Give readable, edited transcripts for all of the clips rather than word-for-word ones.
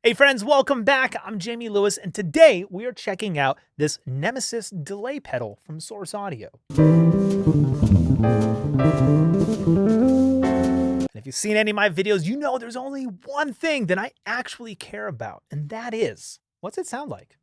Hey friends, welcome back. I'm Jayme Lewis, and today we are checking out this Nemesis delay pedal from Source Audio. And if you've seen any of my videos, you know there's only one thing that I actually care about, and that is, what's it sound like?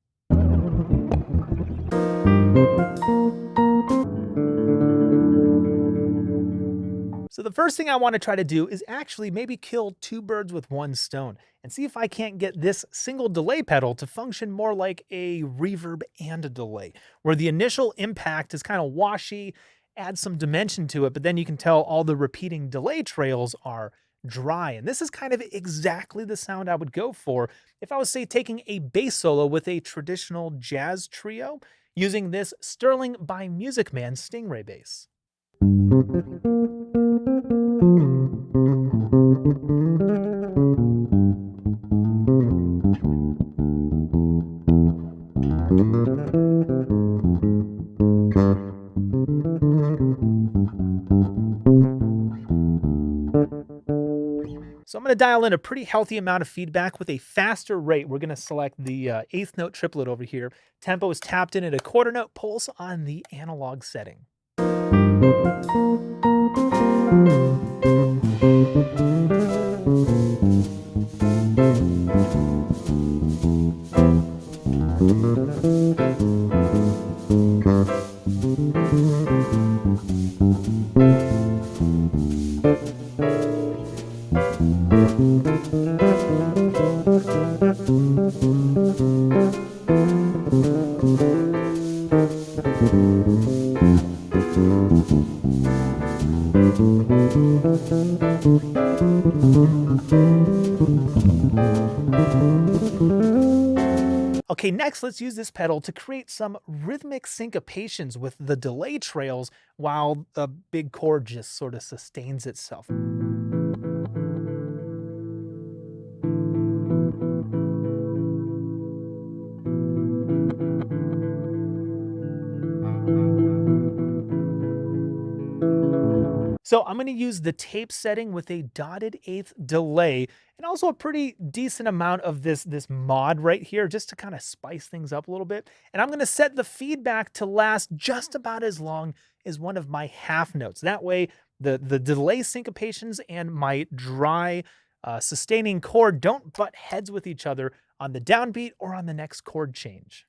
So the first thing I want to try to do is actually maybe kill two birds with one stone and see if I can't get this single delay pedal to function more like a reverb and a delay, where the initial impact is kind of washy, add some dimension to it, but then you can tell all the repeating delay trails are dry. And this is kind of exactly the sound I would go for if I was, say, taking a bass solo with a traditional jazz trio using this Sterling by Music Man Stingray bass. So I'm going to dial in a pretty healthy amount of feedback with a faster rate. We're going to select the eighth note triplet over here. Tempo is tapped in at a quarter note pulse on the analog setting. Okay, next let's use this pedal to create some rhythmic syncopations with the delay trails while the big chord just sort of sustains itself. So I'm going to use the tape setting with a dotted eighth delay and also a pretty decent amount of this mod right here just to kind of spice things up a little bit. And I'm going to set the feedback to last just about as long as one of my half notes. That way the delay syncopations and my dry sustaining chord don't butt heads with each other on the downbeat or on the next chord change.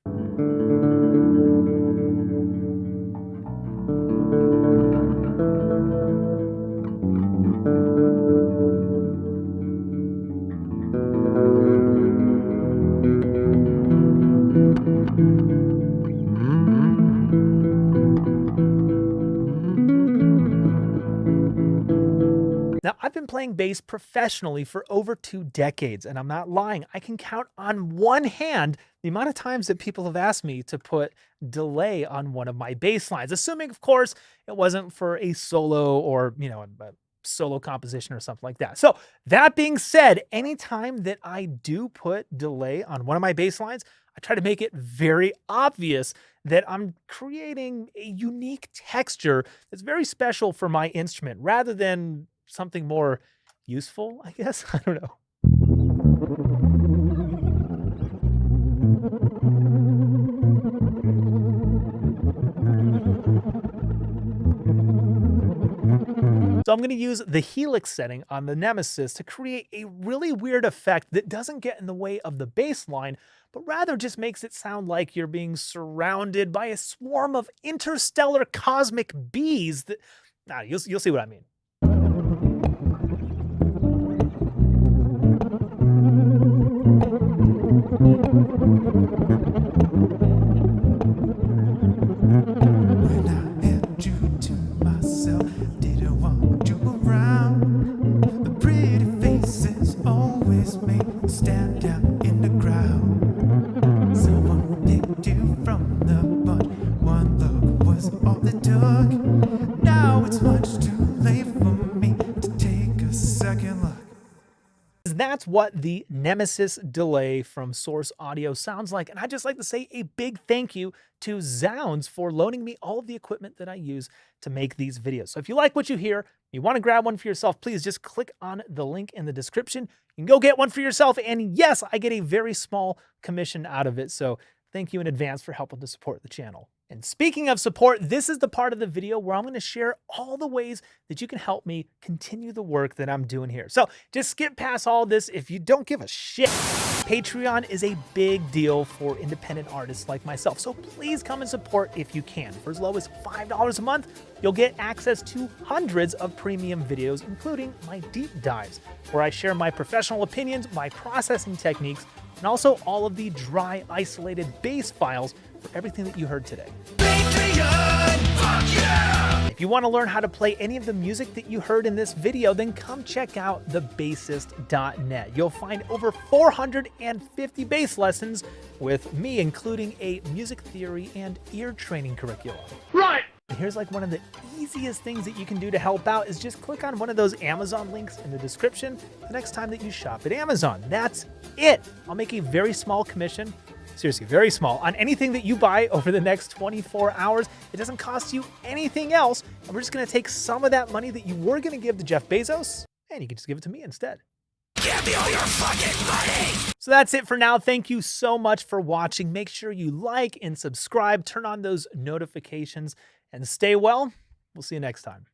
Now, I've been playing bass professionally for over 2 decades, and I'm not lying. I can count on one hand the amount of times that people have asked me to put delay on one of my bass lines, assuming, of course, it wasn't for a solo or, a solo composition or something like that. So that being said, anytime that I do put delay on one of my bass lines, I try to make it very obvious that I'm creating a unique texture that's very special for my instrument rather than something more useful, I guess. I don't know. So I'm going to use the helix setting on the Nemesis to create a really weird effect that doesn't get in the way of the bass line, but rather just makes it sound like you're being surrounded by a swarm of interstellar cosmic bees that, you'll see what I mean. When I had you to myself, didn't want you around. The pretty faces always make me stand out in the crowd. Someone picked you from the bunch. One look was all it took. Now it's much too late for me to take a second look. That's what the Nemesis delay from Source Audio sounds like. And I'd just like to say a big thank you to Zounds for loaning me all of the equipment that I use to make these videos. So if you like what you hear, You want to grab one for yourself, please just click on the link in the description. You can go get one for yourself. And yes, I get a very small commission out of it. So thank you in advance for helping to support the channel. And speaking of support, this is the part of the video where I'm going to share all the ways that you can help me continue the work that I'm doing here. So just skip past all this if you don't give a shit. Patreon is a big deal for independent artists like myself. So please come and support if you can. For as low as $5 a month, you'll get access to hundreds of premium videos, including my deep dives, where I share my professional opinions, my processing techniques, and also all of the dry, isolated bass files for everything that you heard today. Patreon, fuck yeah! If you want to learn how to play any of the music that you heard in this video, then come check out thebassist.net. You'll find over 450 bass lessons with me, including a music theory and ear training curriculum. Right! Here's like one of the easiest things that you can do to help out is just click on one of those Amazon links in the description the next time that you shop at Amazon. That's it. I'll make a very small commission, seriously, very small, on anything that you buy over the next 24 hours. It doesn't cost you anything else. And we're just going to take some of that money that you were going to give to Jeff Bezos, and you can just give it to me instead. Give me all your fucking money! So that's it for now. Thank you so much for watching. Make sure you like and subscribe, turn on those notifications, and stay well. We'll see you next time.